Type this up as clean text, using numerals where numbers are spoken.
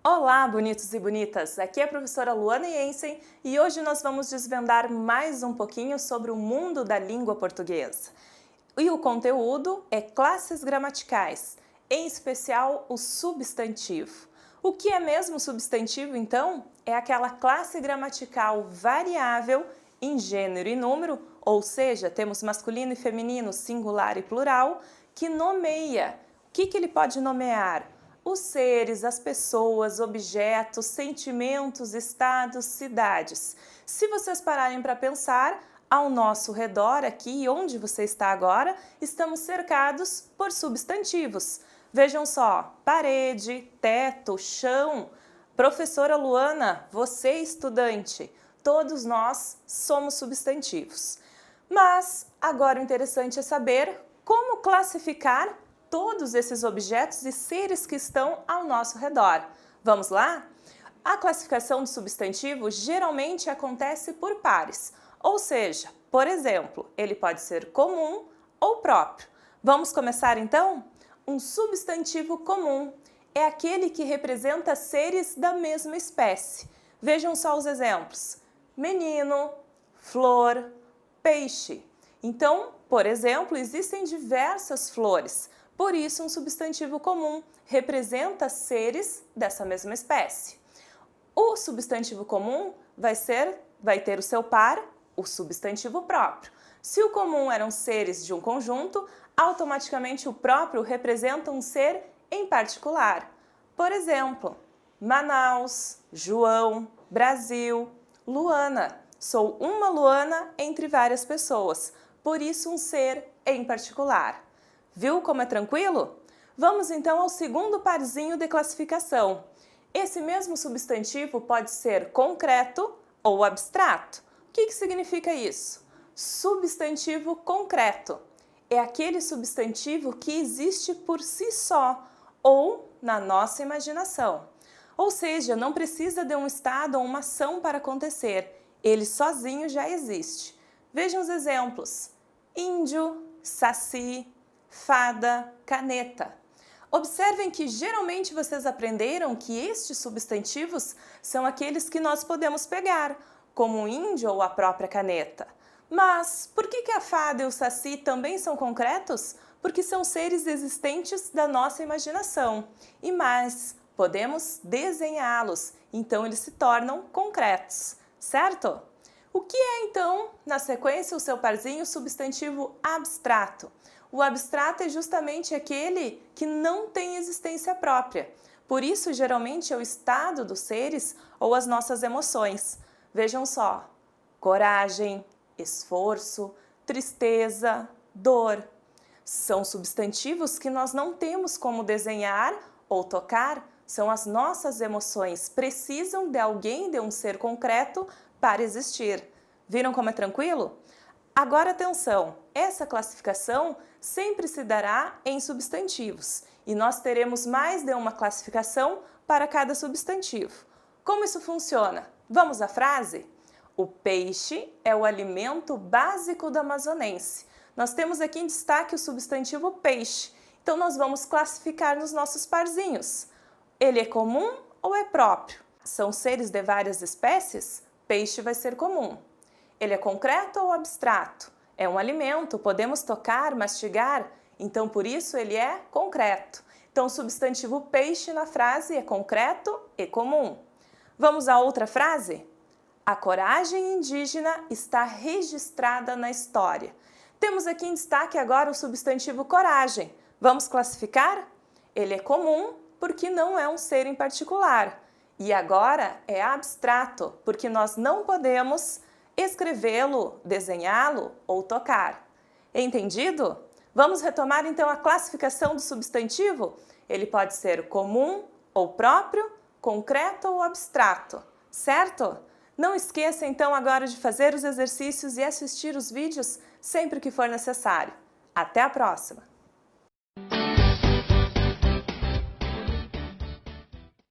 Olá, bonitos e bonitas! Aqui é a professora Luana Jensen e hoje nós vamos desvendar mais um pouquinho sobre o mundo da língua portuguesa. E o conteúdo é classes gramaticais, em especial o substantivo. O que é mesmo substantivo, então? É aquela classe gramatical variável em gênero e número, ou seja, temos masculino e feminino, singular e plural, que nomeia. O que ele pode nomear? Os seres, as pessoas, objetos, sentimentos, estados, cidades. Se vocês pararem para pensar, ao nosso redor, aqui onde você está agora, estamos cercados por substantivos. Vejam só, parede, teto, chão. Professora Luana, você estudante, todos nós somos substantivos. Mas agora o interessante é saber como classificar todos esses objetos e seres que estão ao nosso redor. Vamos lá? A classificação de substantivo geralmente acontece por pares, ou seja, por exemplo, ele pode ser comum ou próprio. Vamos começar então? Um substantivo comum é aquele que representa seres da mesma espécie. Vejam só os exemplos: menino, flor, peixe. Então, por exemplo, existem diversas flores. Por isso, um substantivo comum representa seres dessa mesma espécie. O substantivo comum vai ter o seu par, o substantivo próprio. Se o comum eram seres de um conjunto, automaticamente o próprio representa um ser em particular. Por exemplo, Manaus, João, Brasil, Luana. Sou uma Luana entre várias pessoas, por isso um ser em particular. Viu como é tranquilo? Vamos então ao segundo parzinho de classificação. Esse mesmo substantivo pode ser concreto ou abstrato. O que significa isso? Substantivo concreto é aquele substantivo que existe por si só ou na nossa imaginação. Ou seja, não precisa de um estado ou uma ação para acontecer, ele sozinho já existe. Vejam os exemplos: índio, saci, fada, caneta. Observem que geralmente vocês aprenderam que estes substantivos são aqueles que nós podemos pegar, como o índio ou a própria caneta. Mas por que a fada e o saci também são concretos? Porque são seres existentes da nossa imaginação. E mais, podemos desenhá-los, então eles se tornam concretos, certo? O que é então, na sequência, o seu parzinho substantivo abstrato? O abstrato é justamente aquele que não tem existência própria. Por isso, geralmente, é o estado dos seres ou as nossas emoções. Vejam só: coragem, esforço, tristeza, dor. São substantivos que nós não temos como desenhar ou tocar, são as nossas emoções. Precisam de alguém, de um ser concreto, para existir. Viram como é tranquilo? Agora atenção, essa classificação sempre se dará em substantivos e nós teremos mais de uma classificação para cada substantivo. Como isso funciona? Vamos à frase? O peixe é o alimento básico do amazonense. Nós temos aqui em destaque o substantivo peixe, então nós vamos classificar nos nossos parzinhos. Ele é comum ou é próprio? São seres de várias espécies? Peixe vai ser comum. Ele é concreto ou abstrato? É um alimento, podemos tocar, mastigar, então por isso ele é concreto. Então o substantivo peixe na frase é concreto e comum. Vamos à outra frase? A coragem indígena está registrada na história. Temos aqui em destaque agora o substantivo coragem. Vamos classificar? Ele é comum porque não é um ser em particular. E agora é abstrato, porque nós não podemos escrevê-lo, desenhá-lo ou tocar. Entendido? Vamos retomar então a classificação do substantivo? Ele pode ser comum ou próprio, concreto ou abstrato, certo? Não esqueça então agora de fazer os exercícios e assistir os vídeos sempre que for necessário. Até a próxima!